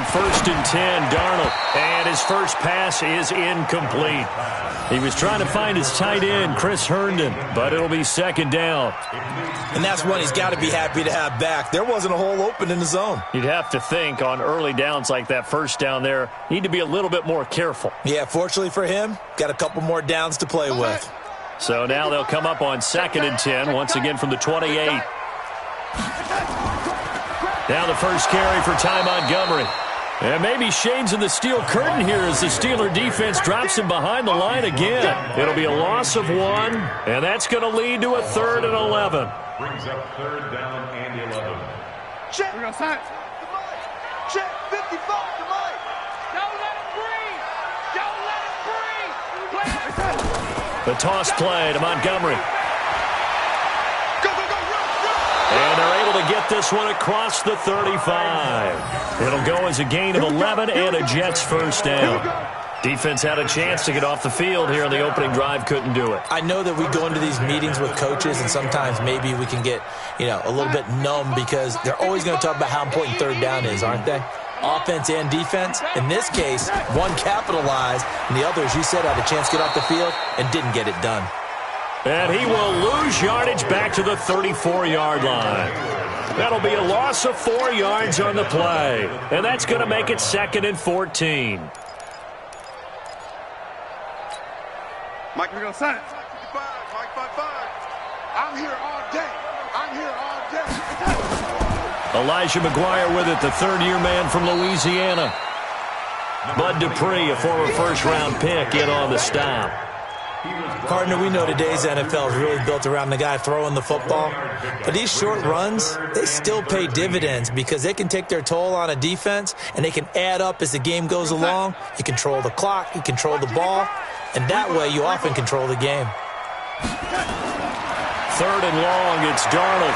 On 1st and 10, Darnold. And his first pass is incomplete. He was trying to find his tight end, Chris Herndon, but it'll be 2nd down. And that's one he's got to be happy to have back. There wasn't a hole open in the zone. You'd have to think on early downs like that, 1st down there, need to be a little bit more careful. Yeah, fortunately for him, got a couple more downs to play with. So now they'll come up on 2nd and 10, once again from the 28. Now the first carry for Ty Montgomery. And maybe shades in the steel curtain here as the Steeler defense drops him behind the line again. It'll be a loss of 1, and that's going to lead to a 3rd and 11. Brings up 3rd down and 11. Check. We're going to sign. Check. 55 to Mike. Don't let him breathe. Don't let him breathe. The toss play to Montgomery. Go, go, go, run. And they're able to get this one across the 35. It'll go as a gain of 11 and a Jets 1st down. Defense had a chance to get off the field here on the opening drive, couldn't do it. I know that we go into these meetings with coaches, and sometimes maybe we can get, a little bit numb because they're always going to talk about how important 3rd down is, aren't they? Offense and defense. In this case, one capitalized, and the other, as you said, had a chance to get off the field and didn't get it done. And he will lose yardage back to the 34-yard line. That'll be a loss of 4 yards on the play, and that's going to make it 2nd and 14. Mike, we're going to sign it. 55, Mike, 55. I'm here all day. I'm here all day. Elijah McGuire with it, the 3rd-year man from Louisiana. Bud Dupree, a former 1st-round pick, in on the stop. Partner, we know today's NFL is really built around the guy throwing the football. But these short runs, they still pay dividends because they can take their toll on a defense, and they can add up as the game goes along. You control the clock, you control the ball, and that way you often control the game. 3rd and long, it's Darnold.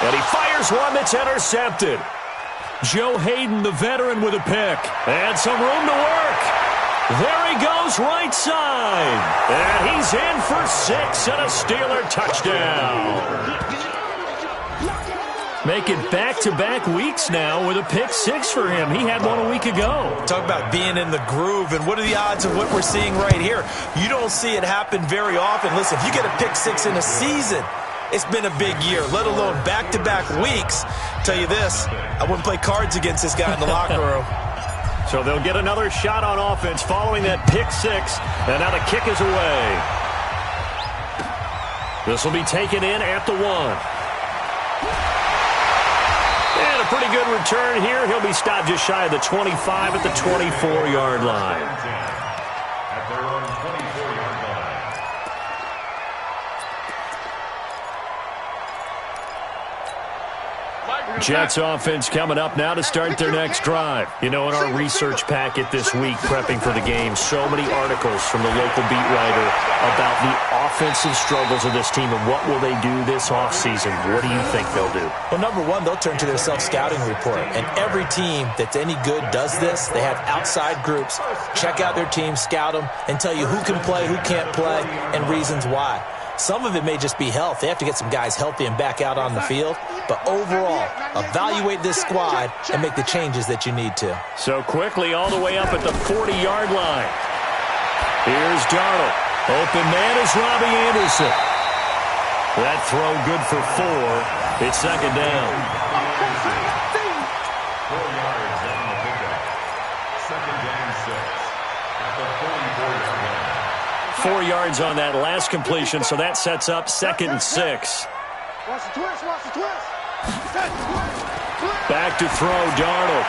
And he fires one that's intercepted. Joe Hayden, the veteran, with a pick. And some room to work. There he goes, right side. And he's in for 6 and a Steeler touchdown. Make it back-to-back weeks now with a pick 6 for him. He had one a week ago. Talk about being in the groove, and what are the odds of what we're seeing right here? You don't see it happen very often. Listen, if you get a pick 6 in a season, it's been a big year, let alone back-to-back weeks. Tell you this, I wouldn't play cards against this guy in the locker room. So they'll get another shot on offense following that pick 6, and now the kick is away. This will be taken in at the 1. And a pretty good return here. He'll be stopped just shy of the 25 at the 24-yard line. At their own 24-yard line. Jets offense coming up now to start their next drive. In our research packet this week, prepping for the game, so many articles from the local beat writer about the offensive struggles of this team and what will they do this offseason. What do you think they'll do? Well, number one, they'll turn to their self-scouting report. And every team that's any good does this. They have outside groups. Check out their team, scout them, and tell you who can play, who can't play, and reasons why. Some of it may just be health. They have to get some guys healthy and back out on the field. But overall, evaluate this squad and make the changes that you need to. So quickly all the way up at the 40-yard line. Here's Darnold. Open man is Robbie Anderson. That throw good for 4. It's 2nd down. 4 yards on the pickup. 2nd and 6 at the 44-yard line. 4 yards on that last completion, so that sets up 2nd and 6. Watch the twist, watch the twist. Back to throw, Darnold.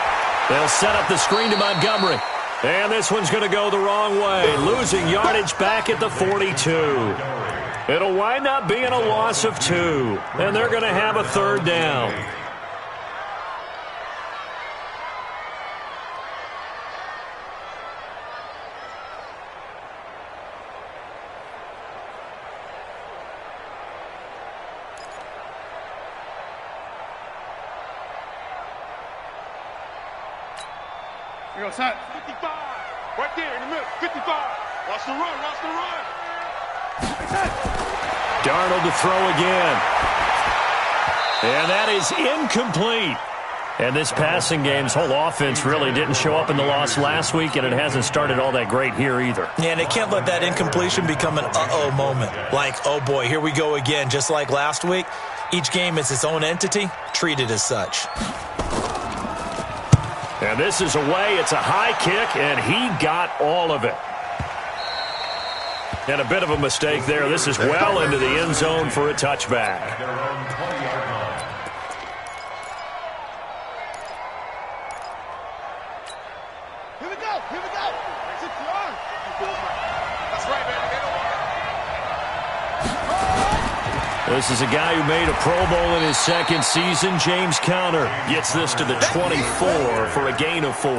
They'll set up the screen to Montgomery. And this one's going to go the wrong way, losing yardage back at the 42. It'll wind up being a loss of 2, and they're going to have a 3rd down. Here goes Hunt. 55. Right there in the middle. 55. Watch the run. Watch the run. Darnold to throw again. And that is incomplete. And this passing game's whole offense really didn't show up in the loss last week, and it hasn't started all that great here either. Yeah, and they can't let that incompletion become an uh-oh moment. Like, oh boy, here we go again. Just like last week, each game is its own entity, treated as such. And this is away. It's a high kick, and he got all of it. And a bit of a mistake there. This is well into the end zone for a touchback. This is a guy who made a Pro Bowl in his second season. James Conner gets this to the 24 for a gain of 4.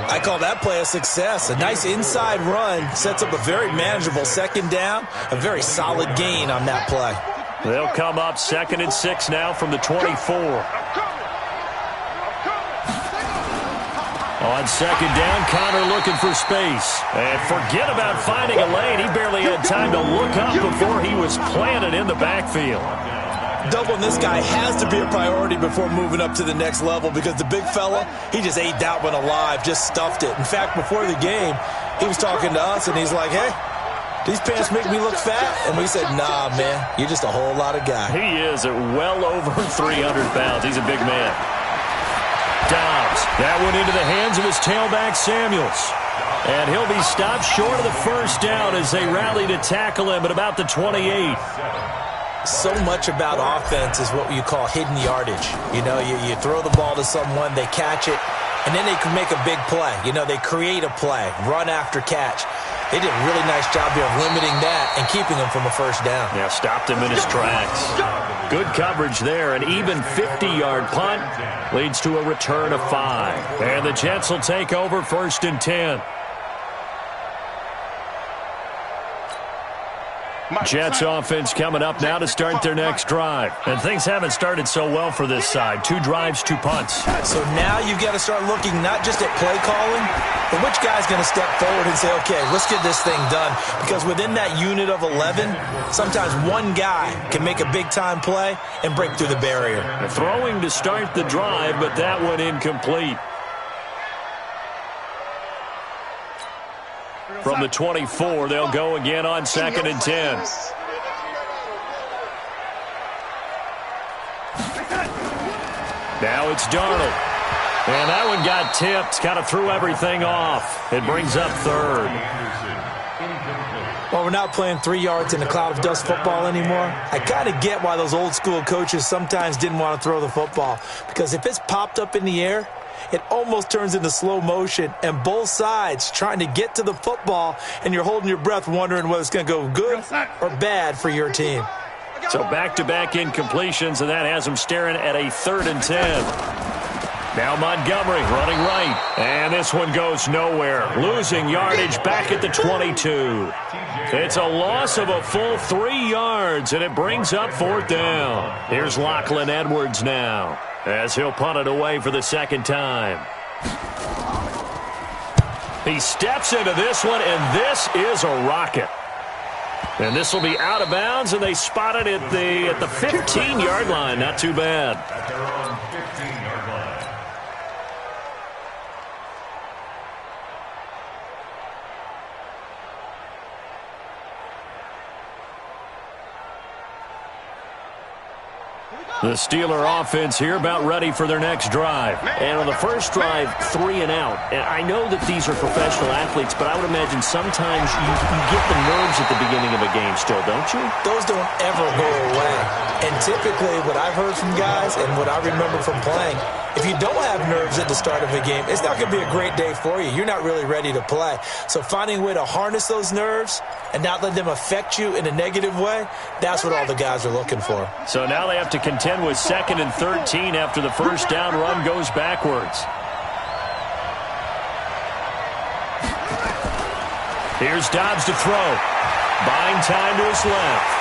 I call that play a success. A nice inside run sets up a very manageable second down. A very solid gain on that play. They'll come up 2nd and 6 now from the 24. On 2nd down, Conner looking for space. And forget about finding a lane. He barely had time to look up before he was planted in the backfield. Doubling this guy has to be a priority before moving up to the next level because the big fella, he just ate that one alive, just stuffed it. In fact, before the game, he was talking to us, and he's like, hey, these pants make me look fat? And we said, nah, man, you're just a whole lot of guy. He is at well over 300 pounds. He's a big man. Dobbs, that one into the hands of his tailback, Samuels. And he'll be stopped short of the first down as they rally to tackle him at about the 28. So much about offense is what you call hidden yardage. You know, you throw the ball to someone, they catch it, and then they can make a big play. You know, they create a play, run after catch. They did a really nice job here of limiting that and keeping him from a first down. Yeah, stopped him in his tracks. Good coverage there. An even 50-yard punt leads to a return of 5. And the Jets will take over 1st and 10. Jets offense coming up now to start their next drive. And things haven't started so well for this side. 2 drives, 2 punts. So now you've got to start looking not just at play calling, but which guy's going to step forward and say, okay, let's get this thing done. Because within that unit of 11, sometimes one guy can make a big-time play and break through the barrier. Throwing to start the drive, but that one incomplete. From the 24, they'll go again on 2nd and 10. Now it's Darnold. And that one got tipped, kind of threw everything off. It brings up 3rd. Well, we're not playing 3 yards in a cloud of dust football anymore. I kind of get why those old school coaches sometimes didn't want to throw the football. Because if it's popped up in the air, it almost turns into slow motion, and both sides trying to get to the football, and you're holding your breath wondering whether it's going to go good or bad for your team. So back-to-back incompletions, and that has them staring at a 3rd and 10. Now Montgomery running right, and this one goes nowhere. Losing yardage back at the 22. It's a loss of a full 3 yards, and it brings up 4th down. Here's Lachlan Edwards now, as he'll punt it away for the 2nd time. He steps into this one, and this is a rocket. And this will be out of bounds, and they spot it at the 15-yard line. Not too bad. The Steeler offense here about ready for their next drive. And on the first drive, 3 and out. And I know that these are professional athletes, but I would imagine sometimes you get the nerves at the beginning of a game still, don't you? Those don't ever go away. And typically what I've heard from guys and what I remember from playing, if you don't have nerves at the start of a game, it's not going to be a great day for you. You're not really ready to play. So finding a way to harness those nerves and not let them affect you in a negative way, that's what all the guys are looking for. So now they have to contend with 2nd and 13 after the first down run goes backwards. Here's Dobbs to throw. Buying time to his left.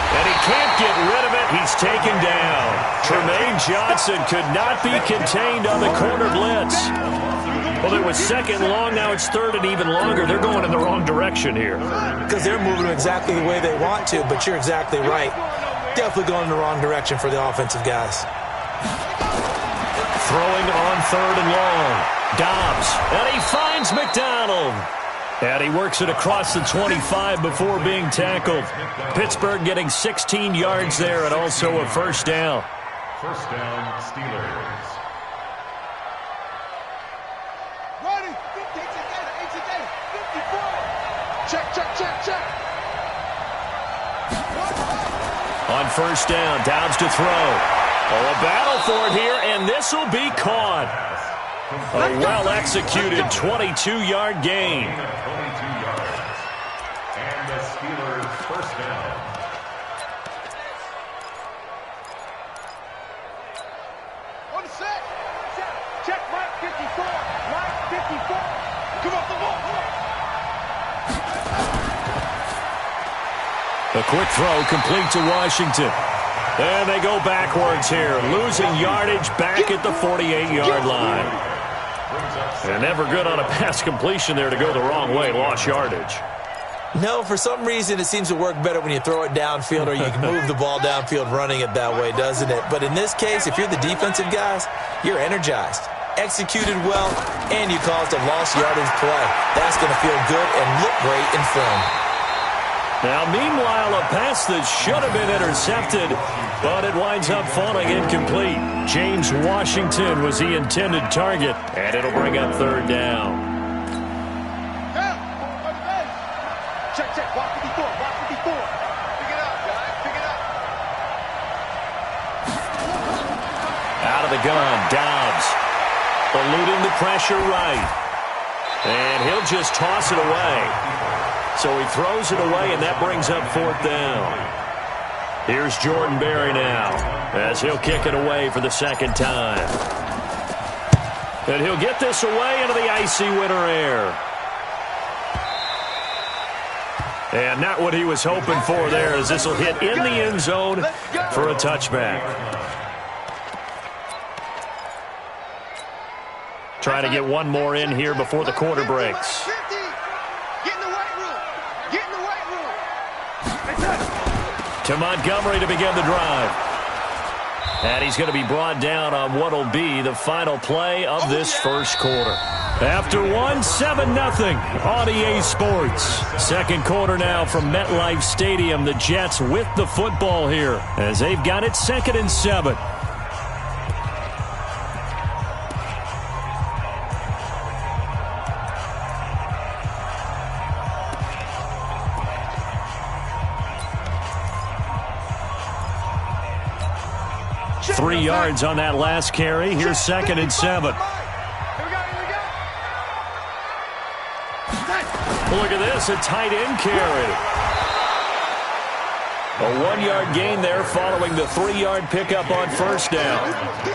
And he can't get rid of it. He's taken down. Tremaine Johnson could not be contained on the corner blitz. Well, it was 2nd long. Now it's 3rd and even longer. They're going in the wrong direction here. Because they're moving exactly the way they want to, but you're exactly right. Definitely going in the wrong direction for the offensive guys. Throwing on 3rd and long. Dobbs, and he finds McDonald. And he works it across the 25 before being tackled. Pittsburgh getting 16 yards there and also a first down. First down, Steelers. Ready? 54. Check. On first down, Dobbs to throw. Oh, a battle for it here, and this will be caught. A well-executed 22-yard gain. 22 yards. And the Steelers first down. On the set. Check Mike 54. Mike 54. Come on, come on. A quick throw complete to Washington. And they go backwards here, losing yardage back at the 48-yard line. And never good on a pass completion there to go the wrong way, lost yardage. No, for some reason it seems to work better when you throw it downfield or you can move the ball downfield running it that way, doesn't it? But in this case, if you're the defensive guys, you're energized, executed well, and you caused a lost yardage play. That's going to feel good and look great in film. Now, meanwhile, a pass that should have been intercepted, but it winds up falling incomplete. James Washington was the intended target, and it'll bring up 3rd down. Check. Block 54. Pick it up, guys. Pick it up. Out of the gun, Dobbs. Eluding the pressure right. And he'll just toss it away. So he throws it away, and that brings up 4th down. Here's Jordan Berry now, as he'll kick it away for the 2nd time. And he'll get this away into the icy winter air. And not what he was hoping for there, as this will hit in the end zone for a touchback. Trying to get one more in here before the quarter breaks. To Montgomery to begin the drive. And he's going to be brought down on what will be the final play of this first quarter. After 7-0 on EA Sports. Second quarter now from MetLife Stadium. The Jets with the football here as they've got it 2nd and 7. Three yards on that last carry. Here's 2nd and 7. Look at this, a tight end carry. A 1-yard gain there following the 3-yard pickup on first down.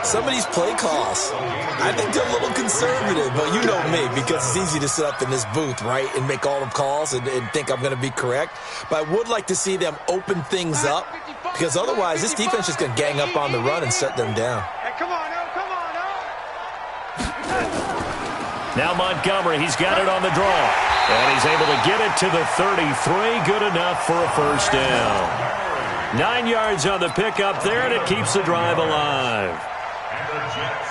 Some of these play calls, I think they're a little conservative, but you know me, because it's easy to sit up in this booth, right, and make all the calls and think I'm going to be correct. But I would like to see them open things up, because otherwise this defense is going to gang up on the run and shut them down. Hey, come on, Now Montgomery, he's got it on the draw. And he's able to get it to the 33. Good enough for a first down. 9 yards on the pickup there, and it keeps the drive alive.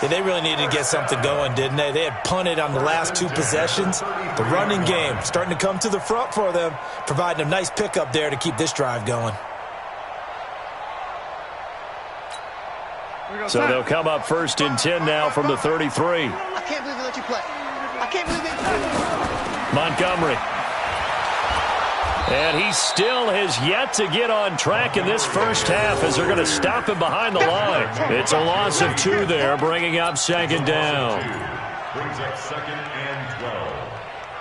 Yeah, they really needed to get something going, didn't they? They had punted on the last 2 possessions. The running game starting to come to the front for them, providing a nice pickup there to keep this drive going. So they'll come up 1st and 10 now from the 33. I can't believe they let you play. I can't believe they... Montgomery. And he still has yet to get on track in this first half as they're going to stop him behind the line. It's a loss of 2 there, bringing up 2nd down. Brings up 2nd and 12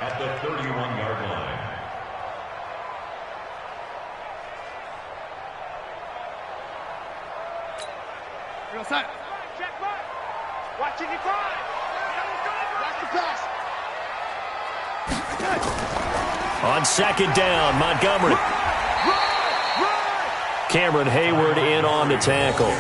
at the 31-yard line. Real side. Check right. Watch it, watch the pass. On 2nd down, Montgomery. Cameron Hayward in on the tackle.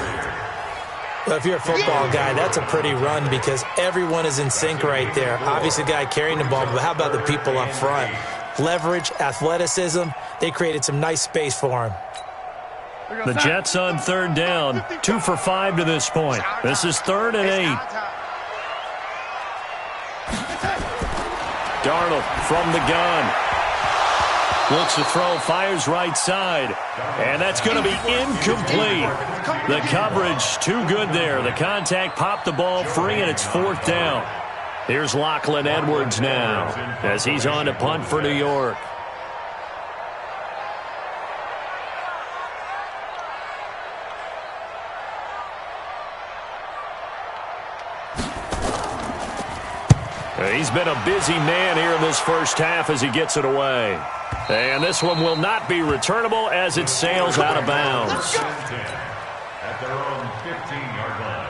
Well, if you're a football guy, that's a pretty run because everyone is in sync right there. Obviously, the guy carrying the ball, but how about the people up front? Leverage, athleticism, they created some nice space for him. The Jets on third down, 2 for 5 to this point. This is 3rd and 8. Darnold from the gun. Looks to throw, fires right side. And that's going to be incomplete. The coverage too good there. The contact popped the ball free, and it's 4th down. Here's Lachlan Edwards now as he's on to punt for New York. He's been a busy man here in this first half as he gets it away. And this one will not be returnable as it sails out of bounds. At their own 15-yard line.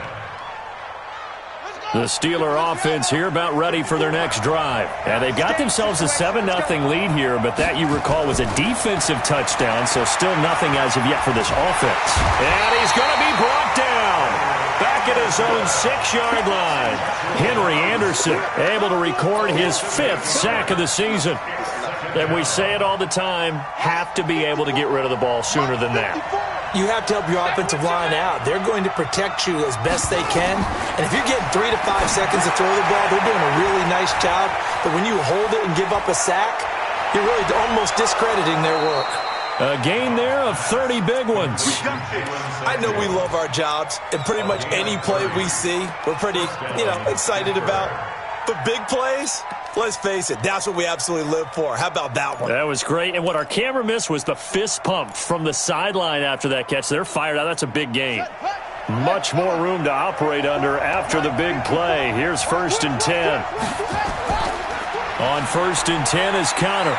The Steeler offense here about ready for their next drive. And they've got themselves a 7-0 lead here, but that, you recall, was a defensive touchdown, so still nothing as of yet for this offense. And he's going to be brought down. Back at his own 6-yard line. Henry Anderson able to record his 5th sack of the season. And we say it all the time, have to be able to get rid of the ball sooner than that. You have to help your offensive line out. They're going to protect you as best they can. And if you're getting 3 to 5 seconds to throw the ball, they're doing a really nice job. But when you hold it and give up a sack, you're really almost discrediting their work. A gain there of 30 big ones. I know we love our jobs, and pretty much any play we see, we're pretty, excited about. But big plays, let's face it, that's what we absolutely live for. How about that one? That was great. And what our camera missed was the fist pump from the sideline after that catch. They're fired out. That's a big gain. Much more room to operate under after the big play. Here's 1st and 10. On 1st and 10 is Connor.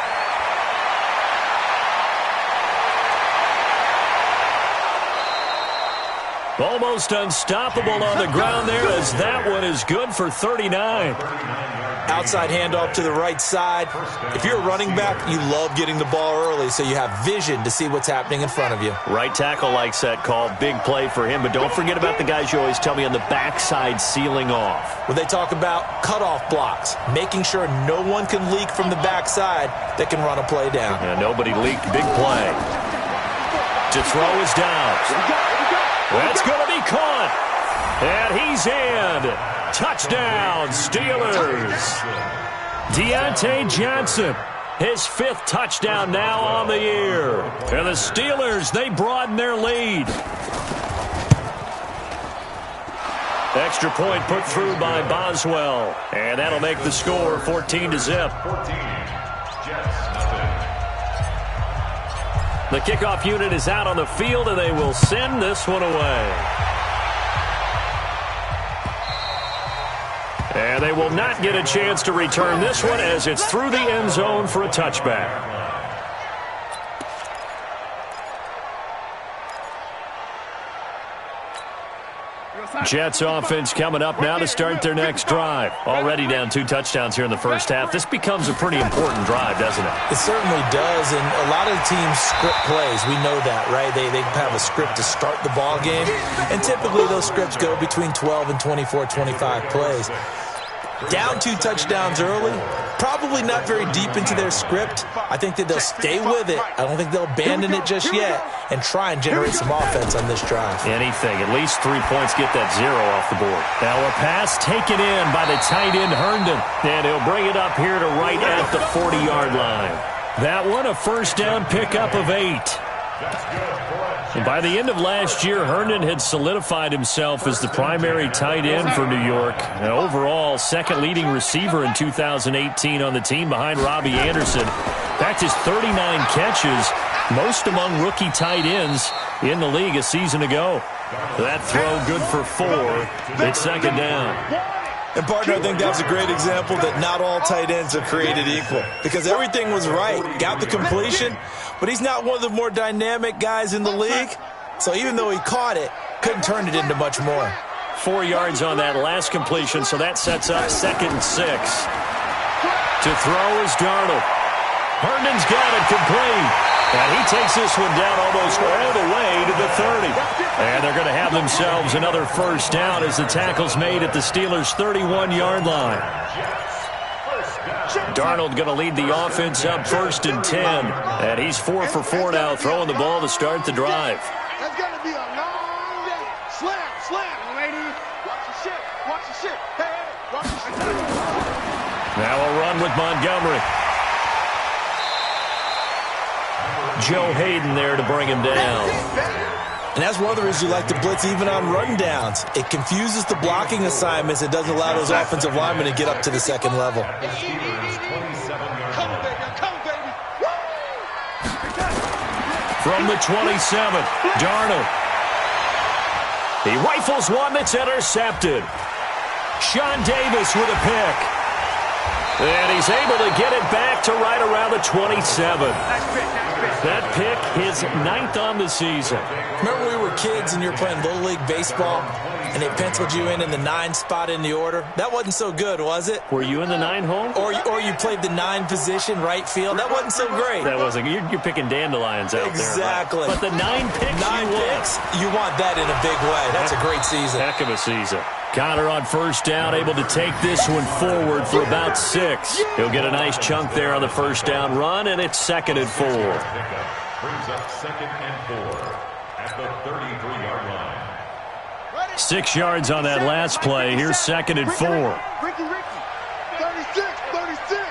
Almost unstoppable on the ground there as that one is good for 39. Outside handoff to the right side. If you're a running back, you love getting the ball early so you have vision to see what's happening in front of you. Right tackle likes that call. Big play for him. But don't forget about the guys you always tell me on the backside sealing off. When they talk about cutoff blocks, making sure no one can leak from the backside that can run a play down. And nobody leaked. Big play. To throw is down. That's going to be caught. And he's in. Touchdown, Steelers. Deontay Johnson, his 5th touchdown now on the year. And the Steelers, they broaden their lead. Extra point put through by Boswell. And that'll make the score 14-0. 14. Jets, nothing. The kickoff unit is out on the field, and they will send this one away. And they will not get a chance to return this one as it's through the end zone for a touchback. Jets offense coming up now to start their next drive. Already down 2 touchdowns here in the first half. This becomes a pretty important drive, doesn't it? It certainly does, and a lot of teams script plays. We know that, right? They have a script to start the ball game, and typically those scripts go between 12 and 24, 25 plays. Down 2 touchdowns early, probably not very deep into their script. I think that they'll stay with it. I don't think they'll abandon it just yet and try and generate some offense on this drive. Anything. At least 3 points, get that 0 off the board. Now a pass taken in by the tight end Herndon. And he'll bring it up here to right at the 40-yard line. That one a first down pickup of 8. And by the end of last year, Herndon had solidified himself as the primary tight end for New York. And overall, 2nd leading receiver in 2018 on the team behind Robbie Anderson. In fact, his 39 catches, most among rookie tight ends in the league a season ago. That throw good for 4. It's 2nd down. And, partner, I think that's a great example that not all tight ends are created equal. Because everything was right. Got the completion, but he's not one of the more dynamic guys in the league. So even though he caught it, couldn't turn it into much more. 4 yards on that last completion, so that sets up 2nd and 6. To throw is Darnold. Herndon's got it complete. And he takes this one down almost all the way to the 30. And they're going to have themselves another first down as the tackle's made at the Steelers' 31-yard line. Darnold going to lead the offense up 1st and 10. And he's 4 for 4 now, throwing the ball to start the drive. be a long day. Slam, slam, lady. Watch your shit. Watch your shit. Hey, hey, watch your shit. Now a run with Montgomery. Joe Hayden there to bring him down. And that's one of the reasons you like to blitz even on rundowns. It confuses the blocking assignments. It doesn't allow those offensive linemen to get up to the second level. Come on, baby. Come, baby. From the 27, Darnold. He rifles one that's intercepted. Sean Davis with a pick. And he's able to get it back to right around the 27. That pick, his 9th on the season. Remember when we were kids and you were playing Little League Baseball and they penciled you in the 9 spot in the order? That wasn't so good, was it? Were you in the 9 hole? Or you played the 9 position, right field? That wasn't so great. That wasn't. You're picking dandelions out exactly. there. Right? But the 9 picks, you want that in a big way. That's a great season. Heck of a season. Connor on first down, able to take this one forward for about 6. He'll get a nice chunk there on the first down run, and it's 2nd and 4. Brings up 2nd and 4 at the 33-yard line. 6 yards on that last play. Here's 2nd and 4. Ricky. 36.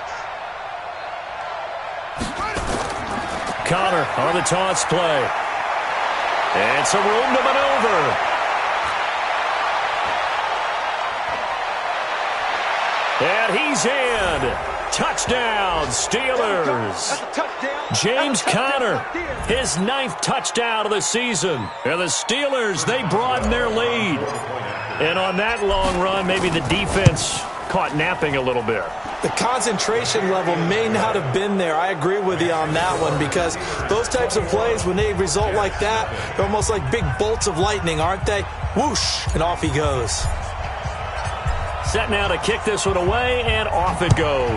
Connor on the toss play. And some room to maneuver. And he's in. Touchdown, Steelers. James Conner, his 9th touchdown of the season. And the Steelers, they broaden their lead. And on that long run, maybe the defense caught napping a little bit. The concentration level may not have been there. I agree with you on that one because those types of plays, when they result like that, they're almost like big bolts of lightning, aren't they? Whoosh, and off he goes. Set now to kick this one away, and off it goes.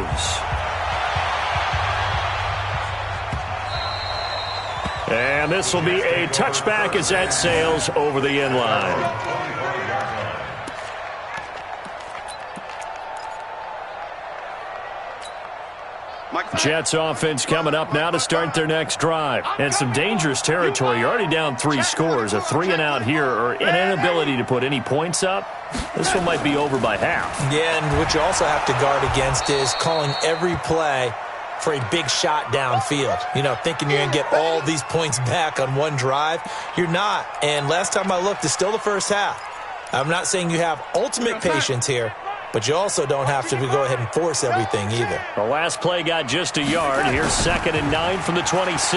And this will be a touchback as that sails over the end line. Jets offense coming up now to start their next drive. And some dangerous territory. You're already down 3 scores. A 3-and-out here or an inability to put any points up. This one might be over by half. Yeah, and what you also have to guard against is calling every play for a big shot downfield. You know, thinking you're going to get all these points back on one drive. You're not. And last time I looked, it's still the first half. I'm not saying you have ultimate patience here, but you also don't have to go ahead and force everything either. The last play got just a yard. Here's 2nd and 9 from the 26.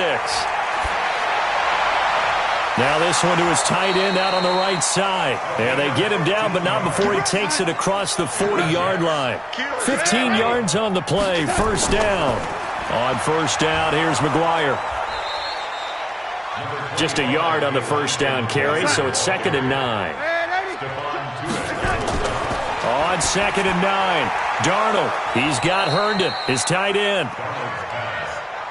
Now this one to his tight end out on the right side. And they get him down, but not before he takes it across the 40-yard line. 15 yards on the play. First down. On first down, here's McGuire. Just a yard on the first down carry, so it's 2nd and 9. On 2nd and 9, Darnold. He's got Herndon, his tight end.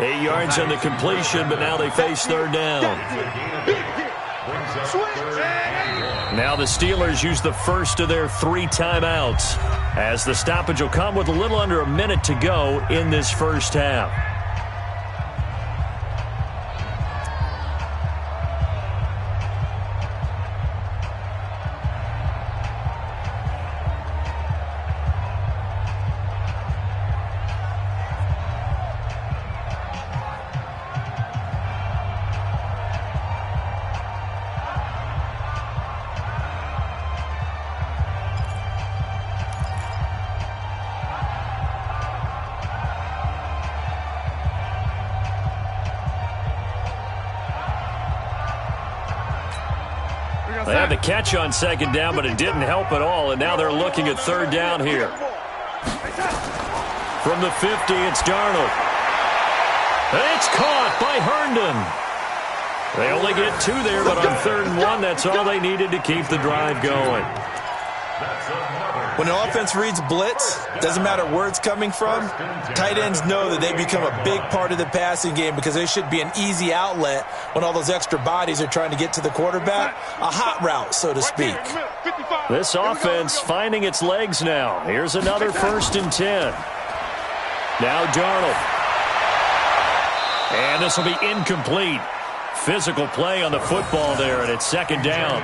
8 yards on the completion, but now they face 3rd down. Now the Steelers use the first of their 3 timeouts, as the stoppage will come with a little under a minute to go in this first half. They had the catch on 2nd down, but it didn't help at all, and now they're looking at 3rd down here. From the 50, it's Darnold. And it's caught by Herndon. They only get 2 there, but on 3rd and 1, that's all they needed to keep the drive going. When an offense reads blitz, doesn't matter where it's coming from, tight ends know that they become a big part of the passing game because they should be an easy outlet when all those extra bodies are trying to get to the quarterback. A hot route, so to speak. This offense finding its legs now. Here's another 1st and 10. Now Darnold. And this will be incomplete. Physical play on the football there, and it's second down.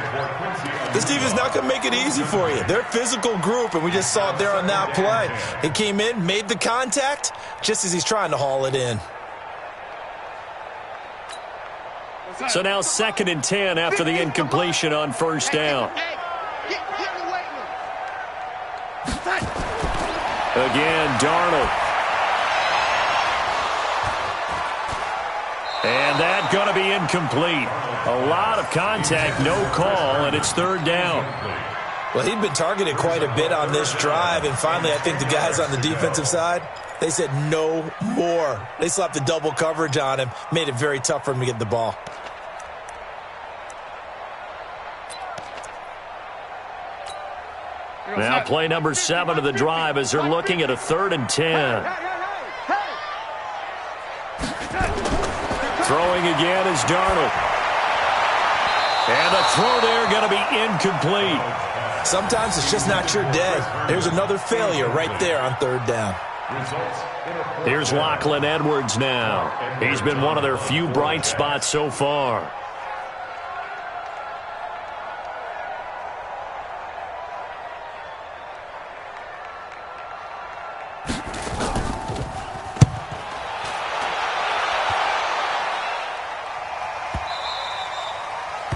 This team is not going to make it easy for you. They're a physical group, and we just saw it there on that play. He came in, made the contact, just as he's trying to haul it in. So now 2nd and 10 after the incompletion on first down. Again, Darnold. And that going to be incomplete. A lot of contact, no call, and it's third down. Well, he'd been targeted quite a bit on this drive, and finally I think the guys on the defensive side, they said no more. They slapped the double coverage on him, made it very tough for him to get the ball. Now play number 7 of the drive as they're looking at a 3rd and 10. Throwing again is Darnold. And the throw there going to be incomplete. Sometimes it's just not your day. There's another failure right there on 3rd down. Here's Lachlan Edwards now. He's been one of their few bright spots so far.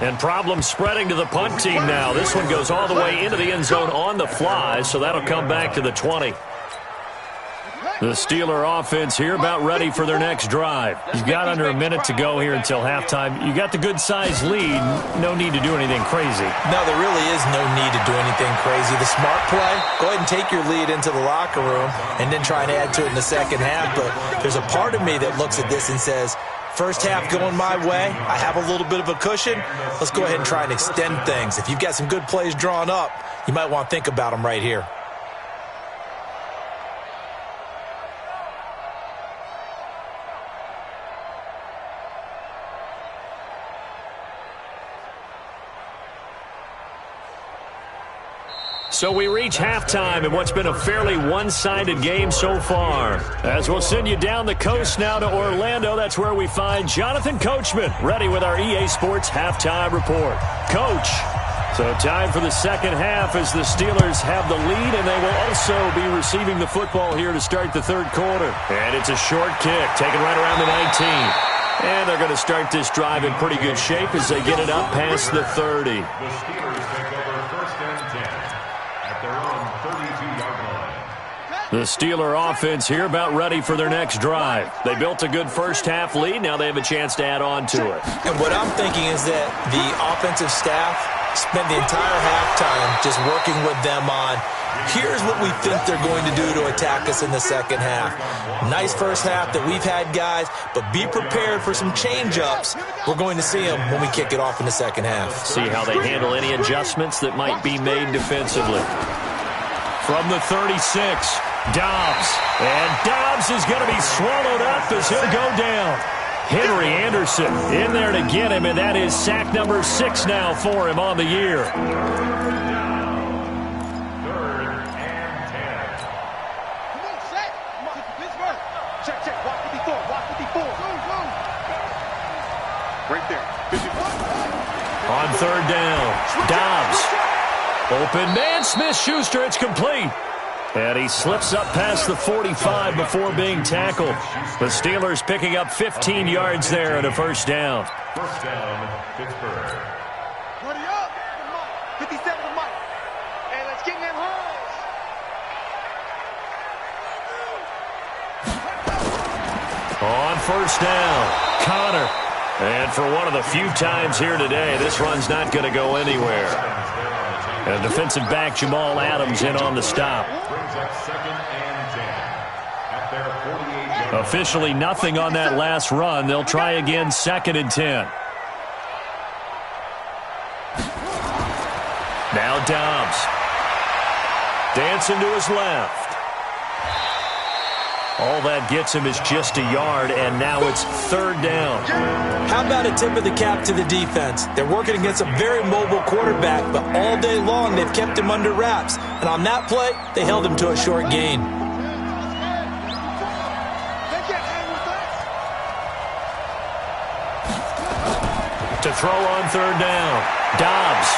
And problems spreading to the punt team now. This one goes all the way into the end zone on the fly, so that'll come back to the 20. The Steeler offense here about ready for their next drive. You've got under a minute to go here until halftime. You got the good-sized lead. No need to do anything crazy. No, there really is no need to do anything crazy. The smart play, go ahead and take your lead into the locker room and then try and add to it in the second half. But there's a part of me that looks at this and says, first half going my way, I have a little bit of a cushion. Let's go ahead and try and extend things. If you've got some good plays drawn up, you might want to think about them right here. So we reach halftime in what's been a fairly one-sided game so far. As we'll send you down the coast now to Orlando, that's where we find Jonathan Coachman, ready with our EA Sports Halftime Report. Coach, so time for the second half as the Steelers have the lead, and they will also be receiving the football here to start the third quarter. And it's a short kick, taken right around the 19. And they're going to start this drive in pretty good shape as they get it up past the 30. The Steeler offense here about ready for their next drive. They built a good first half lead. Now they have a chance to add on to it. And what I'm thinking is that the offensive staff spent the entire halftime just working with them on, here's what we think they're going to do to attack us in the second half. Nice first half that we've had, guys, but be prepared for some change-ups. We're going to see them when we kick it off in the second half. See how they handle any adjustments that might be made defensively. From the 36, Dobbs. And Dobbs is going to be swallowed up as he'll go down. Henry Anderson in there to get him, and that is sack number 6 now for him on the year. 3rd and 10. Come on, set. Come on, Pittsburgh. Check. Watch 54. Right there. 54. On 3rd down, Dobbs. Open man, Smith-Schuster, it's complete. And he slips up past the 45 before being tackled. The Steelers picking up 15 yards there at a first down. First down, Pittsburgh. Ready up. 57 to Mike. And let's get in them holes. On first down, Connor. And for one of the few times here today, this run's not going to go anywhere. And defensive back Jamal Adams in on the stop. Brings up 2nd and 10 at their 48-yard. Officially nothing on that last run. They'll try again 2nd and 10. Now Dobbs. Dancing to his left. All that gets him is just a yard, and now it's 3rd down. How about a tip of the cap to the defense? They're working against a very mobile quarterback, but all day long they've kept him under wraps. And on that play, they held him to a short gain. To throw on third down. Dobbs.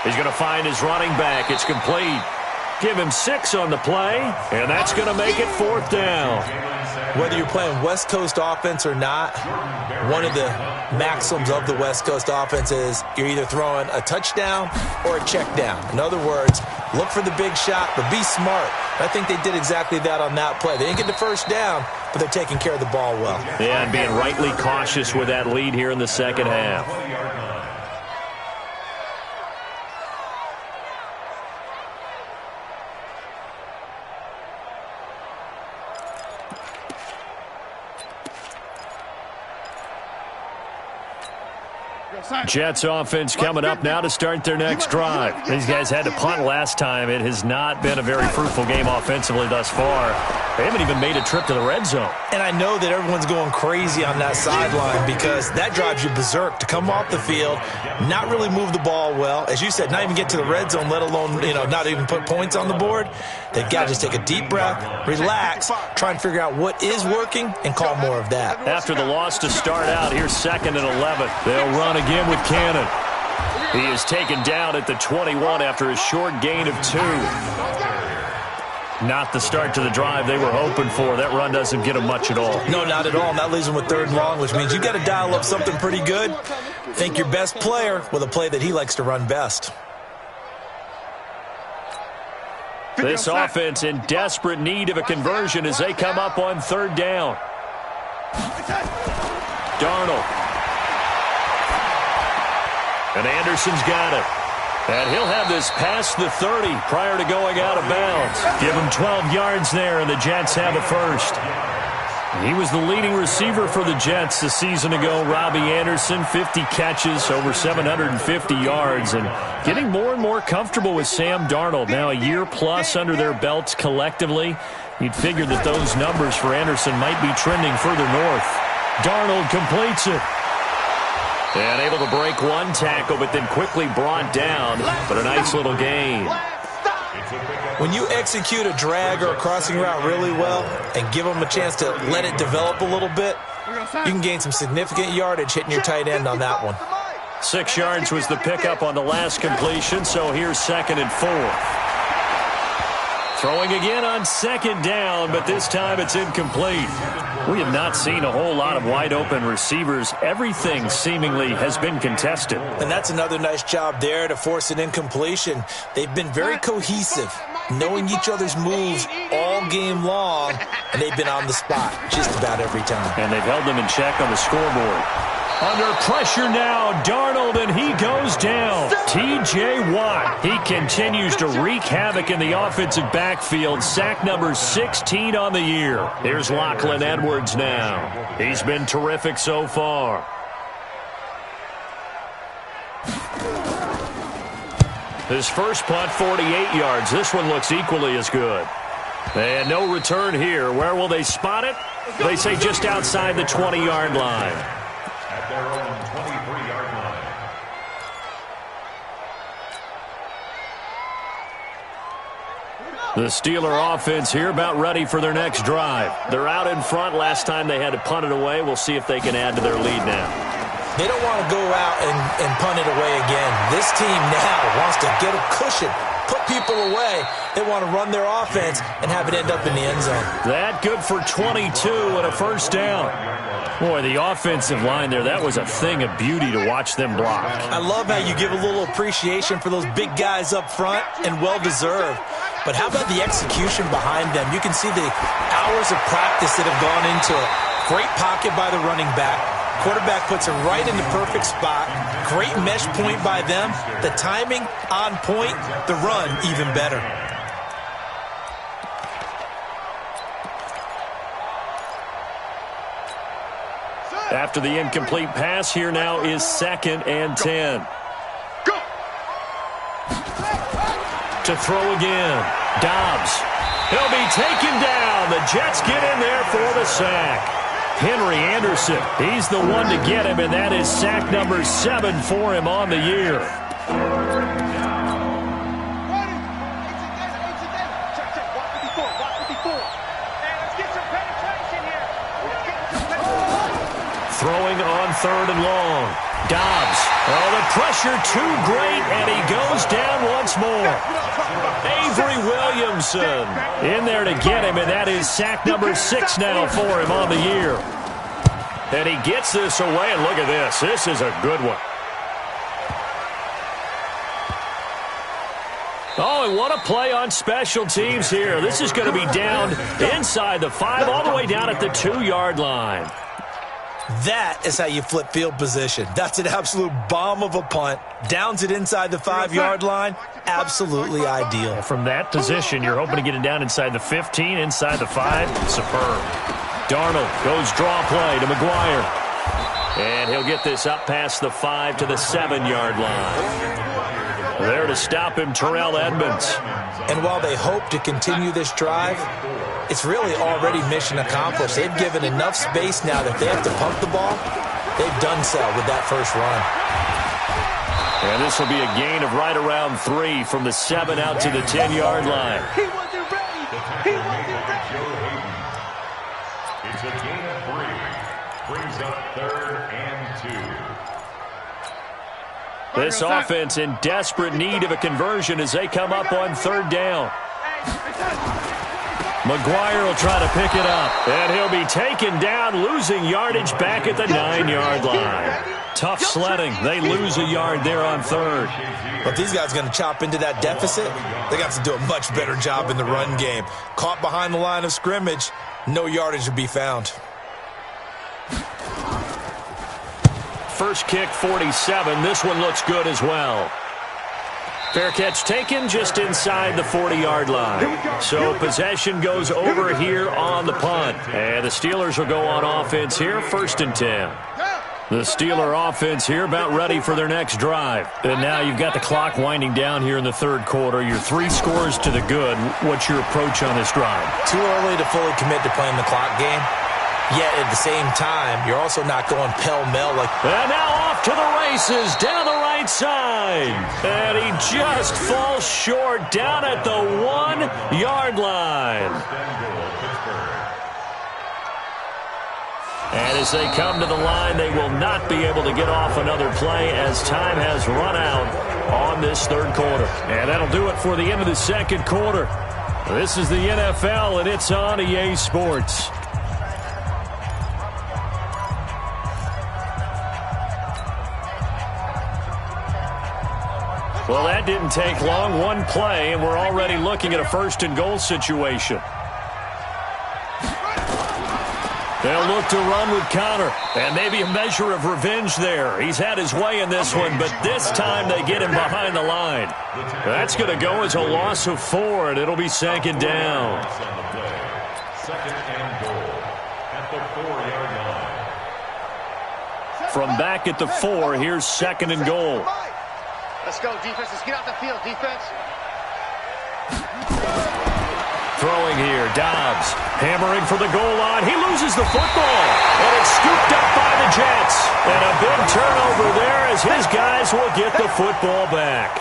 He's going to find his running back. It's complete. Give him 6 on the play, and that's going to make it 4th down. Whether you're playing West Coast offense or not, one of the maxims of the West Coast offense is you're either throwing a touchdown or a check down. In other words, look for the big shot, but be smart. I think they did exactly that on that play. They didn't get the first down, but they're taking care of the ball well. Yeah, and being rightly cautious with that lead here in the second half. Jets offense coming up now to start their next drive. These guys had to punt last time. It has not been a very fruitful game offensively thus far. They haven't even made a trip to the red zone. And I know that everyone's going crazy on that sideline because that drives you berserk to come off the field, not really move the ball well. As you said, not even get to the red zone, let alone, not even put points on the board. They've got to just take a deep breath, relax, try and figure out what is working, and call more of that. After the loss to start out, here's 2nd and 11. They'll run again with Cannon. He is taken down at the 21 after a short gain of 2. Not the start to the drive they were hoping for. That run doesn't get them much at all. No, not at all. And that leaves them with 3rd and long, which means you've got to dial up something pretty good. Think your best player with a play that he likes to run best. This offense in desperate need of a conversion as they come up on 3rd down. Darnold. And Anderson's got it. And he'll have this past the 30 prior to going out of bounds. Give him 12 yards there, and the Jets have a first. He was the leading receiver for the Jets a season ago. Robbie Anderson, 50 catches, over 750 yards, and getting more and more comfortable with Sam Darnold. Now a year plus under their belts collectively. You'd figure that those numbers for Anderson might be trending further north. Darnold completes it. And able to break one tackle, but then quickly brought down. But a nice little gain. When you execute a drag or a crossing route really well and give them a chance to let it develop a little bit, you can gain some significant yardage hitting your tight end on that one. 6 yards was the pickup on the last completion, so here's 2nd and 4. Throwing again on 2nd down, but this time it's incomplete. We have not seen a whole lot of wide-open receivers. Everything seemingly has been contested. And that's another nice job there to force an incompletion. They've been very cohesive, knowing each other's moves all game long, and they've been on the spot just about every time. And they've held them in check on the scoreboard. Under pressure now, Darnold, and he goes down. T.J. Watt, he continues to wreak havoc in the offensive backfield. Sack number 16 on the year. Here's Lachlan Edwards now. He's been terrific so far. His first punt, 48 yards. This one looks equally as good. And no return here. Where will they spot it? They say just outside the 20-yard line. At their own 23-yard line. The Steeler offense here about ready for their next drive. They're out in front. Last time they had to punt it away. We'll see if they can add to their lead now. They don't want to go out and punt it away again. This team now wants to get a cushion, put people away. They want to run their offense and have it end up in the end zone. That good for 22 and a first down. Boy, the offensive line there, that was a thing of beauty to watch them block. I love how you give a little appreciation for those big guys up front, and well-deserved. But how about the execution behind them? You can see the hours of practice that have gone into it. Great pocket by the running back. Quarterback puts it right in the perfect spot. Great mesh point by them. The timing on point. The run even better. After the incomplete pass, here now is 2nd and 10. Go. To throw again. Dobbs. He'll be taken down. The Jets get in there for the sack. Henry Anderson, he's the one to get him, and that is sack number 7 for him on the year. Throwing on 3rd and long. Dobbs. Oh, the pressure too great, and he goes down once more. Avery Williamson in there to get him, and that is sack number 6 now for him on the year. And he gets this away, and look at this. This is a good one. Oh, and what a play on special teams here. This is going to be down inside the 5, all the way down at the 2-yard line. That is how you flip field position. That's an absolute bomb of a punt. Downs it inside the 5-yard line. Absolutely ideal. From that position, you're hoping to get it down inside the 15, inside the 5. Superb. Darnold goes draw play to McGuire. And he'll get this up past the 5 to the 7-yard line. There to stop him, Terrell Edmonds. And while they hope to continue this drive, it's really already mission accomplished. They've given enough space now that if they have to pump the ball, they've done so with that first run. And this will be a gain of right around 3 from the 7 out to the 10-yard line. He wasn't ready. He wasn't ready. It's a gain of 3. Brings up 3rd and 2. This offense in desperate need of a conversion as they come up on 3rd down. McGuire will try to pick it up, and he'll be taken down, losing yardage back at the 9-yard line. Tough sledding. They lose a yard there on 3rd. But these guys are going to chop into that deficit. They got to do a much better job in the run game. Caught behind the line of scrimmage, no yardage to be found. First kick, 47. This one looks good as well. Fair catch taken just inside the 40-yard line. So possession goes over here on the punt. And the Steelers will go on offense here, 1st and 10. The Steeler offense here about ready for their next drive. And now you've got the clock winding down here in the 3rd quarter. You're 3 scores to the good. What's your approach on this drive? Too early to fully commit to playing the clock game. Yet at the same time, you're also not going pell-mell like... And now off to the races down the right side. And he just falls short down at the 1-yard line. And as they come to the line, they will not be able to get off another play as time has run out on this 3rd quarter. And that'll do it for the end of the 2nd quarter. This is the NFL, and it's on EA Sports. Well, that didn't take long. 1 play, and we're already looking at a 1st and goal situation. They'll look to run with Connor, and maybe a measure of revenge there. He's had his way in this one, but this time they get him behind the line. That's going to go as a loss of 4, and it'll be 2nd down. 2nd and goal at the 4-yard line. From back at the 4, here's 2nd and goal. Let's go, defense. Let's get out the field, defense. Throwing here, Dobbs. Hammering for the goal line. He loses the football. And it's scooped up by the Jets. And a big turnover there as his guys will get the football back.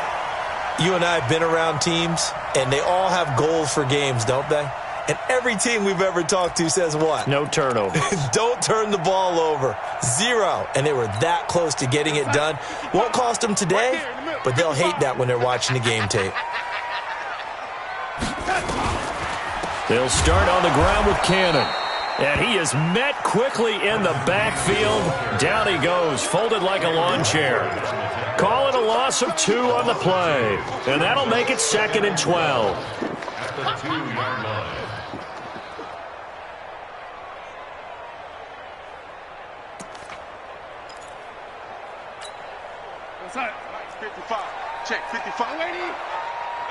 You and I have been around teams, and they all have goals for games, don't they? And every team we've ever talked to says what? No turnover. Don't turn the ball over. 0. And they were that close to getting it done. Won't cost them today, but they'll hate that when they're watching the game tape. They'll start on the ground with Cannon. And he is met quickly in the backfield. Down he goes, folded like a lawn chair. Call it a loss of 2 on the play. And that'll make it 2nd and 12. At the 2-yard line. What's that? 55. Check 55. Lady.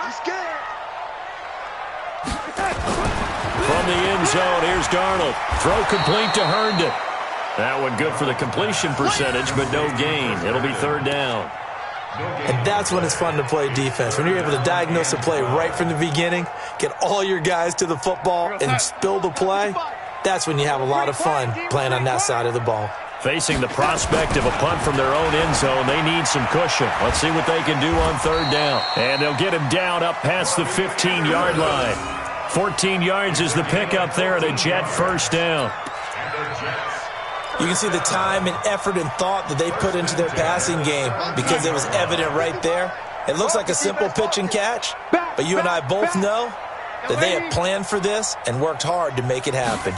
I'm scared. From the end zone, here's Darnold. Throw complete to Herndon. That one good for the completion percentage, but no gain. It'll be 3rd down. And that's when it's fun to play defense. When you're able to diagnose a play right from the beginning, get all your guys to the football, and spill the play, that's when you have a lot of fun playing on that side of the ball. Facing the prospect of a punt from their own end zone, they need some cushion. Let's see what they can do on 3rd down. And they'll get him down up past the 15-yard line. 14 yards is the pickup there at a Jet 1st down. You can see the time and effort and thought that they put into their passing game because it was evident right there. It looks like a simple pitch and catch, but you and I both know that they have planned for this and worked hard to make it happen.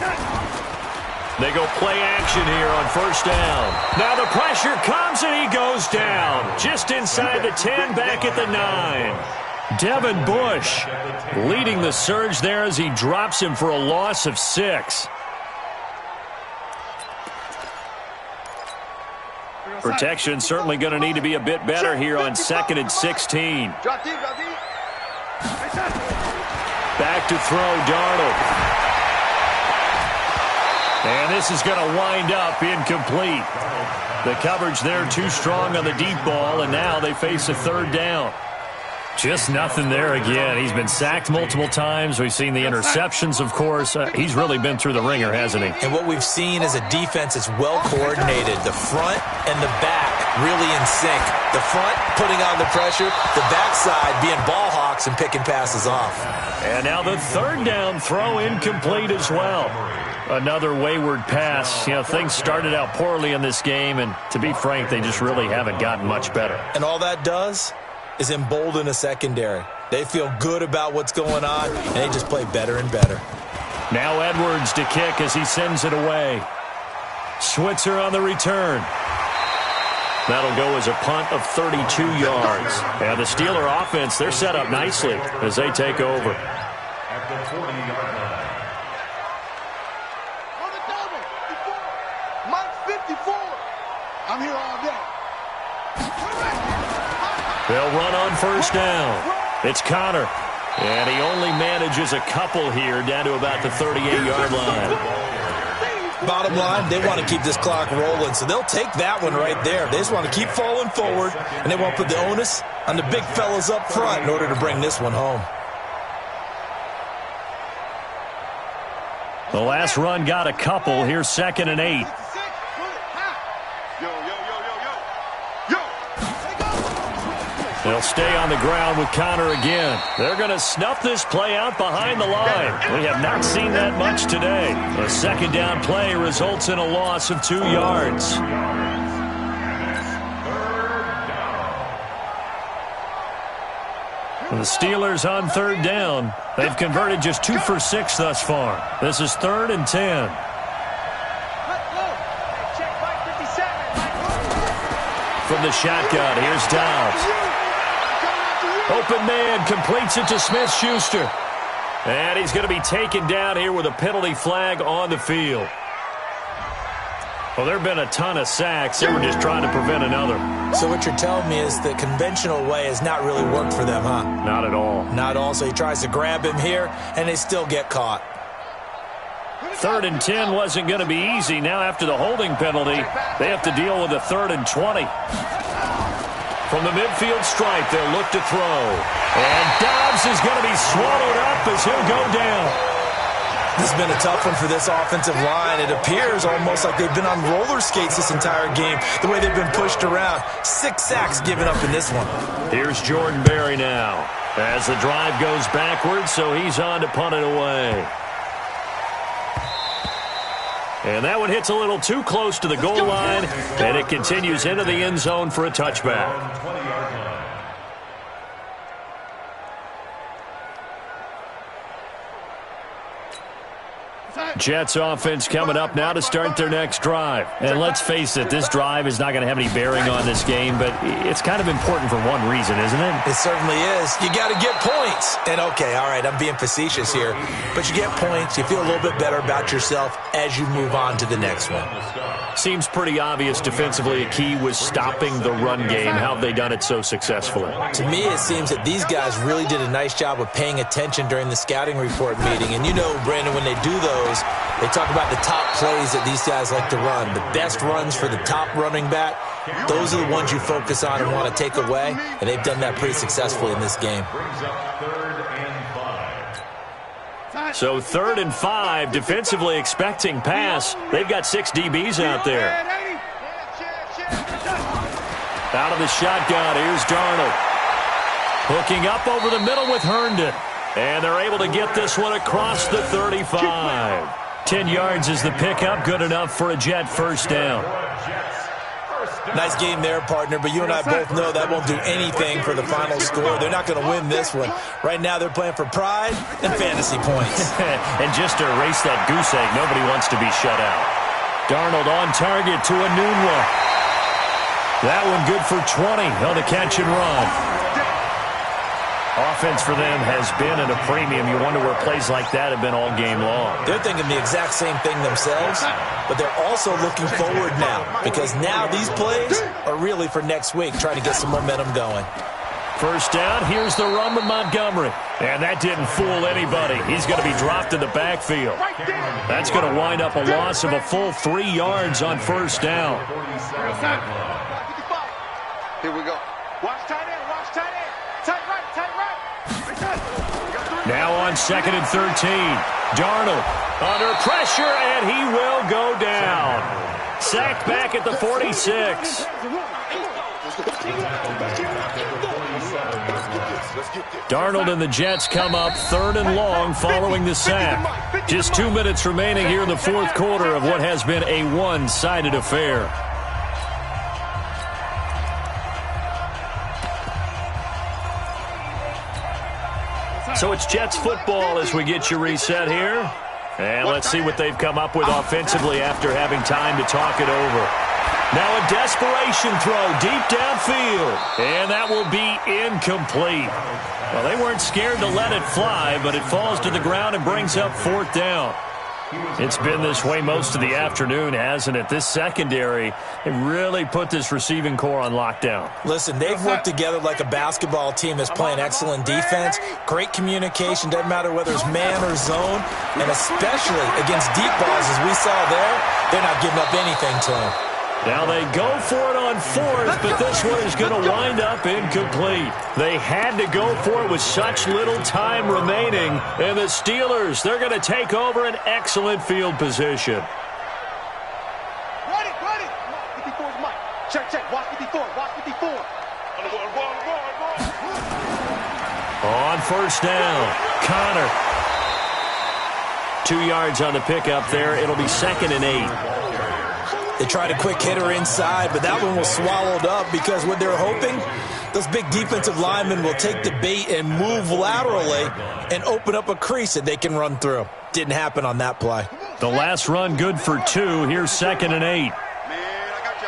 They go play action here on first down. Now the pressure comes and he goes down. Just inside the 10, back at the 9. Devin Bush leading the surge there as he drops him for a loss of 6. Protection certainly going to need to be a bit better here on 2nd and 16. Back to throw, Darnold. And this is going to wind up incomplete. The coverage there too strong on the deep ball, and now they face a 3rd down. Just nothing there again. He's been sacked multiple times. We've seen the interceptions, of course. He's really been through the ringer, hasn't he? And what we've seen is a defense that's well coordinated. The front and the back really in sync. The front putting on the pressure, the backside being ball hawks and picking passes off. And now the 3rd down throw incomplete as well. Another wayward pass. You know, things started out poorly in this game, and to be frank, they just really haven't gotten much better. And all that does is embolden a secondary. They feel good about what's going on, and they just play better and better. Now Edwards to kick as he sends it away. Switzer on the return. That'll go as a punt of 32 yards. And the Steeler offense, they're set up nicely as they take over. At the 40-yard line. I'm here all day. They'll run on first down. It's Connor. And he only manages a couple here down to about the 38-yard line. Bottom line, they want to keep this clock rolling, so they'll take that one right there. They just want to keep falling forward, and they want to put the onus on the big fellas up front in order to bring this one home. The last run got a couple. Here's 2nd and 8. They'll stay on the ground with Connor again. They're going to snuff this play out behind the line. We have not seen that much today. A 2nd down play results in a loss of 2 yards. The Steelers on 3rd down. They've converted just 2 for 6 thus far. This is 3rd and 10. From the shotgun, here's Dobbs. Open man completes it to Smith-Schuster. And he's going to be taken down here with a penalty flag on the field. Well, there have been a ton of sacks. They were just trying to prevent another. So what you're telling me is the conventional way has not really worked for them, huh? Not at all. Not at all. So he tries to grab him here, and they still get caught. 3rd and 10 wasn't going to be easy. Now after the holding penalty, they have to deal with a 3rd and 20. From the midfield stripe, they'll look to throw. And Dobbs is going to be swallowed up as he'll go down. This has been a tough one for this offensive line. It appears almost like they've been on roller skates this entire game, the way they've been pushed around. 6 sacks given up in this one. Here's Jordan Berry now as the drive goes backwards, so he's on to punt it away. And that one hits a little too close to the goal line, and it continues into the end zone for a touchback. Jets offense coming up now to start their next drive. And let's face it, this drive is not going to have any bearing on this game, but it's kind of important for one reason, isn't it? It certainly is. You got to get points. And okay, all right, I'm being facetious here, but you get points, you feel a little bit better about yourself as you move on to the next one. Seems pretty obvious defensively a key was stopping the run game. How have they done it so successfully? To me, it seems that these guys really did a nice job of paying attention during the scouting report meeting. And you know, Brandon, when they do those, they talk about the top plays that these guys like to run. The best runs for the top running back, those are the ones you focus on and want to take away. And they've done that pretty successfully in this game. So 3rd and 5, defensively expecting pass. They've got 6 DBs out there. Out of the shotgun, here's Darnold. Hooking up over the middle with Herndon. And they're able to get this one across the 35. 10 yards is the pickup. Good enough for a Jet first down. Nice game there, partner, but you and I both know that won't do anything for the final score. They're not going to win this one. Right now they're playing for pride and fantasy points. And just to erase that goose egg, nobody wants to be shut out. Darnold on target to a noon one. That one good for 20 on the catch and run. Offense for them has been at a premium. You wonder where plays like that have been all game long. They're thinking the exact same thing themselves, but they're also looking forward now because now these plays are really for next week, trying to get some momentum going. First down, here's the run with Montgomery. And that didn't fool anybody. He's going to be dropped in the backfield. That's going to wind up a loss of a full 3 yards on first down. Here we go. Watch tight end, watch tight end. Tight right, tight right. Now on 2nd and 13. Darnold under pressure, and he will go down. Sacked back at the 46. Darnold and the Jets come up 3rd and long following the sack. Just 2 minutes remaining here in the fourth quarter of what has been a one-sided affair. So it's Jets football as we get you reset here. And let's see what they've come up with offensively after having time to talk it over. Now a desperation throw deep downfield. And that will be incomplete. Well, they weren't scared to let it fly, but it falls to the ground and brings up 4th down. It's been this way most of the afternoon, hasn't it? This secondary, it really put this receiving core on lockdown. Listen, they've worked together like a basketball team that's playing excellent defense. Great communication, doesn't matter whether it's man or zone. And especially against deep balls, as we saw there, they're not giving up anything to them. Now they go for it on 4th, but this one is going to wind up incomplete. They had to go for it with such little time remaining. And the Steelers, they're going to take over an excellent field position. Ready. 54 is Mike. Check. Watch 54. On first down, Connor. 2 yards on the pickup there. It'll be 2nd and 8. They tried a quick hitter inside, but that one was swallowed up because what they're hoping, those big defensive linemen will take the bait and move laterally and open up a crease that they can run through. Didn't happen on that play. The last run good for 2. Here's 2nd and 8. Man, I got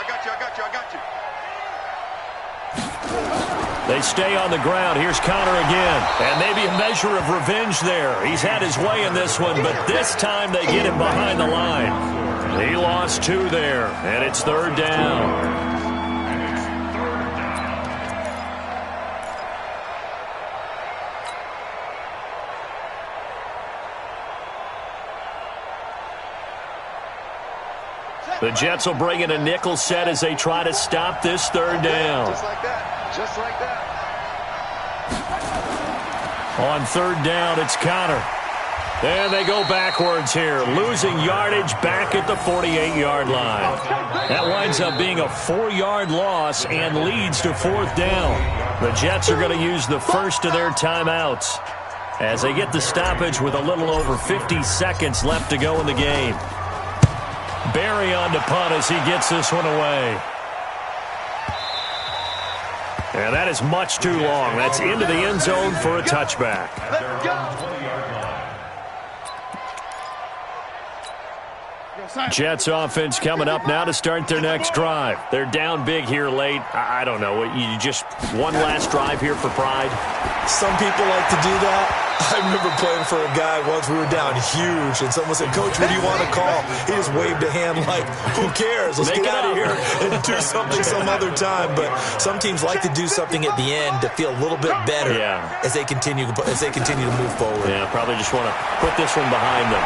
you. They stay on the ground. Here's Connor again. And maybe a measure of revenge there. He's had his way in this one, but this time they get him behind the line. He lost 2 there, and it's 3rd down. The Jets will bring in a nickel set as they try to stop this 3rd down. Just like that. On 3rd down, it's Connor. And they go backwards here, losing yardage back at the 48-yard line. That winds up being a 4-yard loss and leads to 4th down. The Jets are going to use the first of their timeouts as they get the stoppage with a little over 50 seconds left to go in the game. Barry on to punt as he gets this one away. And that is much too long. That's into the end zone for a touchback. Let's go. Jets offense coming up now to start their next drive. They're down big here late. I don't know. You just one last drive here for pride? Some people like to do that. I remember playing for a guy once. We were down huge, and someone said, "Coach, what do you want to call?" He just waved a hand like, "Who cares? Let's get out of here and do something some other time." But some teams like to do something at the end to feel a little bit better as they continue to move forward. Yeah, probably just want to put this one behind them.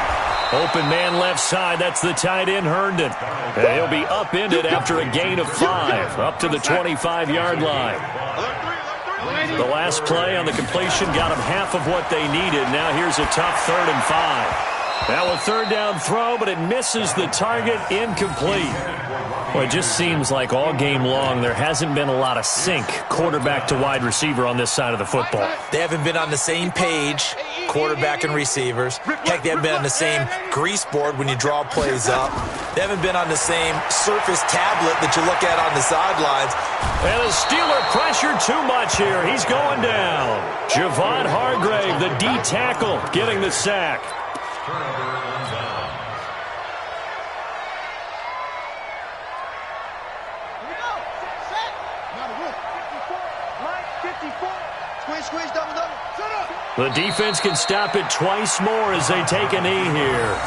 Open man left side. That's the tight end, Herndon. And he'll be upended after a gain of 5, up to the 25-yard line. The last play on the completion got them half of what they needed. Now here's a tough 3rd and 5. Now a third down throw, but it misses the target, incomplete. Well, it just seems like all game long there hasn't been a lot of sync quarterback to wide receiver on this side of the football. They haven't been on the same page, quarterback and receivers. Heck, they haven't been on the same grease board when you draw plays up. They haven't been on the same Surface tablet that you look at on the sidelines. And the Steeler pressure too much here. He's going down. Javon Hargrave, the D tackle, getting the sack. The defense can stop it twice more as they take a knee here.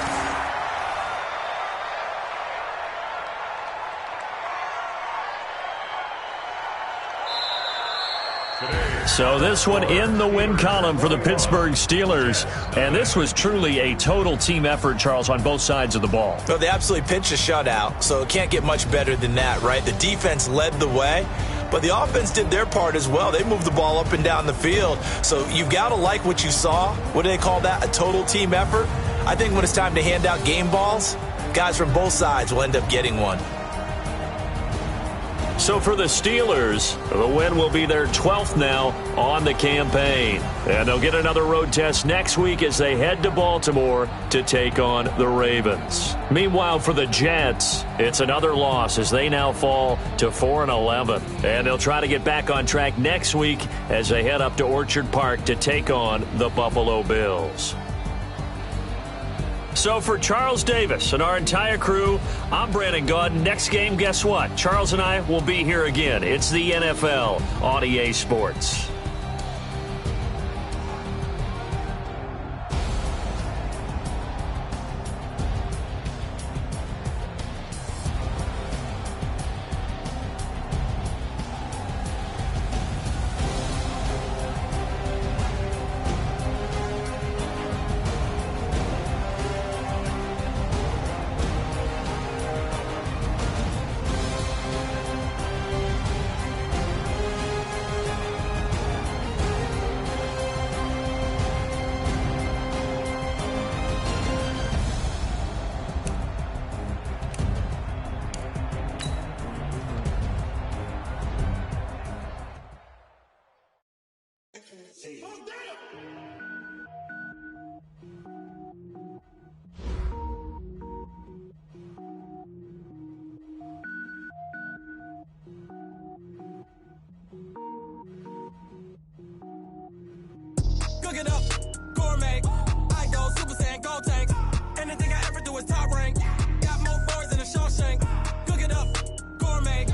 So this one in the win column for the Pittsburgh Steelers. And this was truly a total team effort, Charles, on both sides of the ball. Well, they absolutely pitched a shutout, so it can't get much better than that, right? The defense led the way, but the offense did their part as well. They moved the ball up and down the field. So you've got to like what you saw. What do they call that? A total team effort? I think when it's time to hand out game balls, guys from both sides will end up getting one. So for the Steelers, the win will be their 12th now on the campaign. And they'll get another road test next week as they head to Baltimore to take on the Ravens. Meanwhile, for the Jets, it's another loss as they now fall to 4-11. And they'll try to get back on track next week as they head up to Orchard Park to take on the Buffalo Bills. So for Charles Davis and our entire crew, I'm Brandon Gaudin. Next game, guess what? Charles and I will be here again. It's the NFL on EA Sports. Cook it up, gourmet. I go Super Saiyan, gold tank. Anything I ever do is top rank. Got more boys than a Shawshank. Cook it up, gourmet.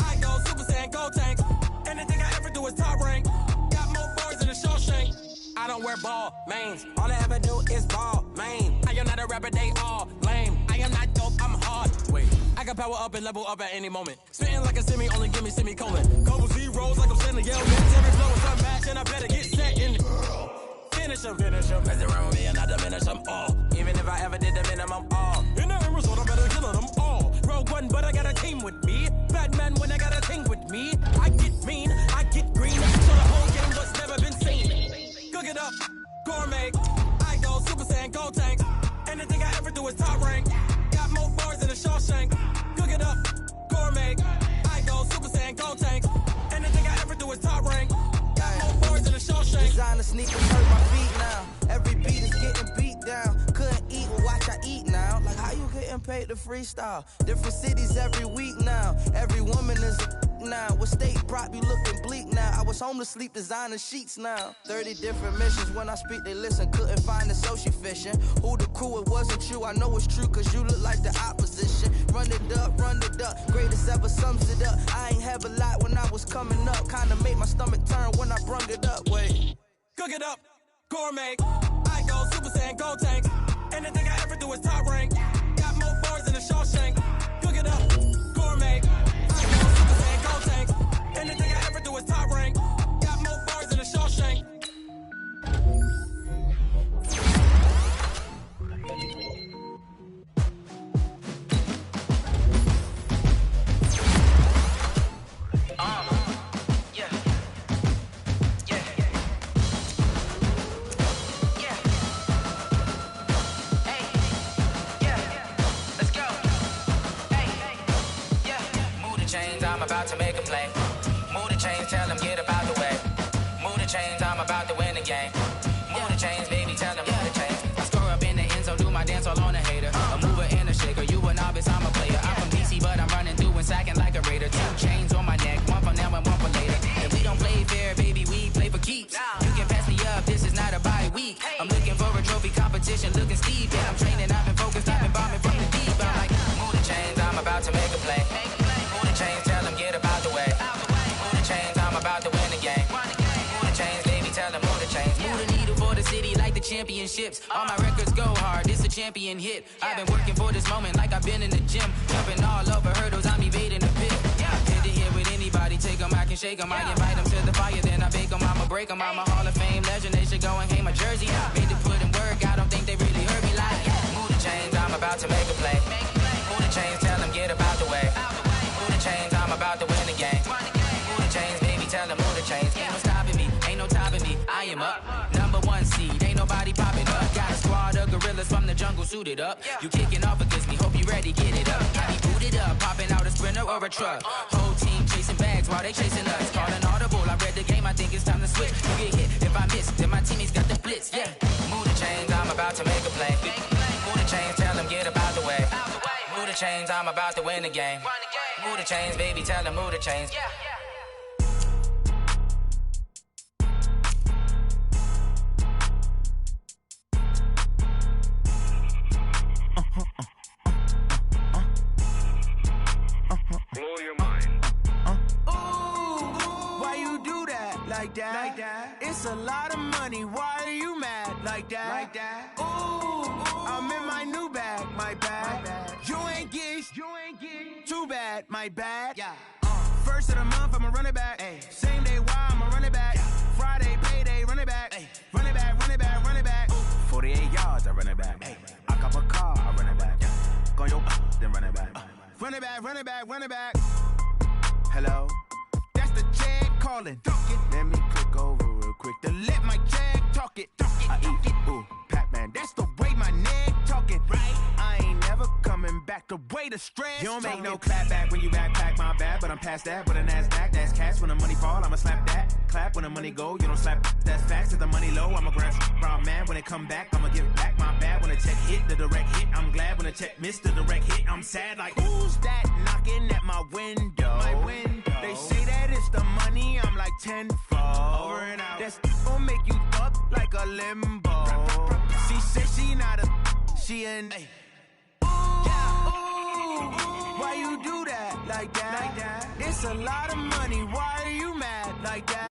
I go Super Saiyan, gold tank. Anything I ever do is top rank. Got more boys than a Shawshank. I don't wear ball mains. All I ever do is ball main. I am not a rapper, they all lame. I am not dope, I'm hard. Wait, I can power up and level up at any moment. Spitting like a semi, only give me semicolon. Couple zeros like I'm sending yell. Every flow is unmatched and I better get set in. Finish him. Mess around with me and I diminish them all. Even if I ever did the minimum all. In the end result, I'm better killing them all. Rogue One, but I got a team with me. Batman when I got a thing with me. I get mean, I get green. So the whole game was never been seen. Cook it up, gourmet. I go Super Saiyan, gold tank. Anything I ever do is top rank. Got more bars than a Shawshank. Cook it up, gourmet. I go Super Saiyan, gold tank. Anything I ever do is top rank. Designer sneakers hurt my feet now. Every beat is getting beat down. Couldn't eat, well, watch I eat now. Like how you getting paid to freestyle? Different cities every week now. Every woman is a now. What state prop you looking bleak now? I was home to sleep designing sheets now. 30 different missions. When I speak they listen. Couldn't find it so she fishing. Who the crew, it wasn't you. I know it's true cause you look like the opposition. Run it up. Greatest ever sums it up. I ain't have a lot when I was coming up. Kinda made my stomach turn when I brung it up. Wait. Cook it up, gourmet. I go Super Saiyan, gold tank. Anything I ever do is top rank. Got more bars than a Shawshank. Cook it up, gourmet. I go Super Saiyan, gold tank. Anything I ever do is top rank. Got more bars than a Shawshank. Hey, I'm about to make a play. Move the chains, tell them get up out the way. Move the chains, I'm about to win the game. Move the chains, baby, tell them move the chains. I score up in the end zone, do my dance all on a hater. A mover and a shaker, you a novice, I'm a player. I'm from DC, but I'm running through and sacking like a raider. 2 chains on my neck, one for now and one for later. And we don't play fair, baby, we play for keeps. You can pass me up, this is not a bye week. I'm looking for a trophy competition, looking steep. And I'm training, I've been focused, I've been bombing from the deep. I'm like, move the chains, I'm about to make a play. Move the chains, tell them get up out the way. Move the chains, I'm about to win the game. Move the chains, baby, tell them move the chains. Move the needle for the city like the championships. All my records go hard, this a champion hit. I've been working for this moment like I've been in the gym. Jumping all over hurdles, I'm evading the pit. Hit to hit with anybody, take them, I can shake them. I invite them to the fire, then I bake them, I'ma break them. I'm a Hall of Fame legend, they should go and hang my jersey. Made to put in work, I don't think they really heard me like. Move the chains, I'm about to make a play. Move the chains, tell them get up out the way. Move the chains, I'm about to win the game. Move the chains, baby, tell them move the chains. Ain't no stopping me, ain't no topping me, I am up. Number 1 seed, ain't nobody popping up. Got a squad of gorillas from the jungle suited up. You kicking off against me, hope you ready, get it up. I be booted up, popping out a sprinter or a truck. Whole team chasing bags while they chasing us. Calling audible, I read the game, I think it's time to switch. You get hit, if I miss, then my teammates got the blitz, yeah. Move the chains, I'm about to make a play. Move the chains, tell them get up out the way. Move the chains, I'm about to win the game. Move the chains, baby, tell them move the chains. Blow your mind. Why you do that? Like that? Like that? It's a lot of money. Why are you mad? Like that? Like that? Ooh, I'm in my new bag. My bad. You ain't get. Too bad. My bad. Yeah. First of the month, I'ma run it back. Ay. Same day, why I'ma run it back. Friday, payday, run it back. Ay. Run it back, run it back, run it back. 48 yards, I run it back. Ay. I cop a car, I run it back. Go your then run it back. Run it back, run it back, run it back. Hello? That's the jag calling. Let me click over real quick to let my jag talk it. I eat, ooh, Pac-Man. That's the way my neck talking. Right? I ain't never coming back the way the stress. You don't make no clap back when you backpack, my bad. But I'm past that with a NASDAQ. That's cash when the money fall. I'ma slap that. Clap when the money go. You don't slap. That's facts. If the money low, I'ma grab brown man. When it come back, I'ma give back my bad. When the check hit, the direct hit. I'm glad when the check missed the direct hit. I'm sad like, who's that knocking at my window? My window. They say that it's the money. I'm like tenfold. Over and out. That's gon' make you up like a limbo. She said she not a. She an. Why you do that? Like that? Like that? It's a lot of money. Why are you mad? Like that?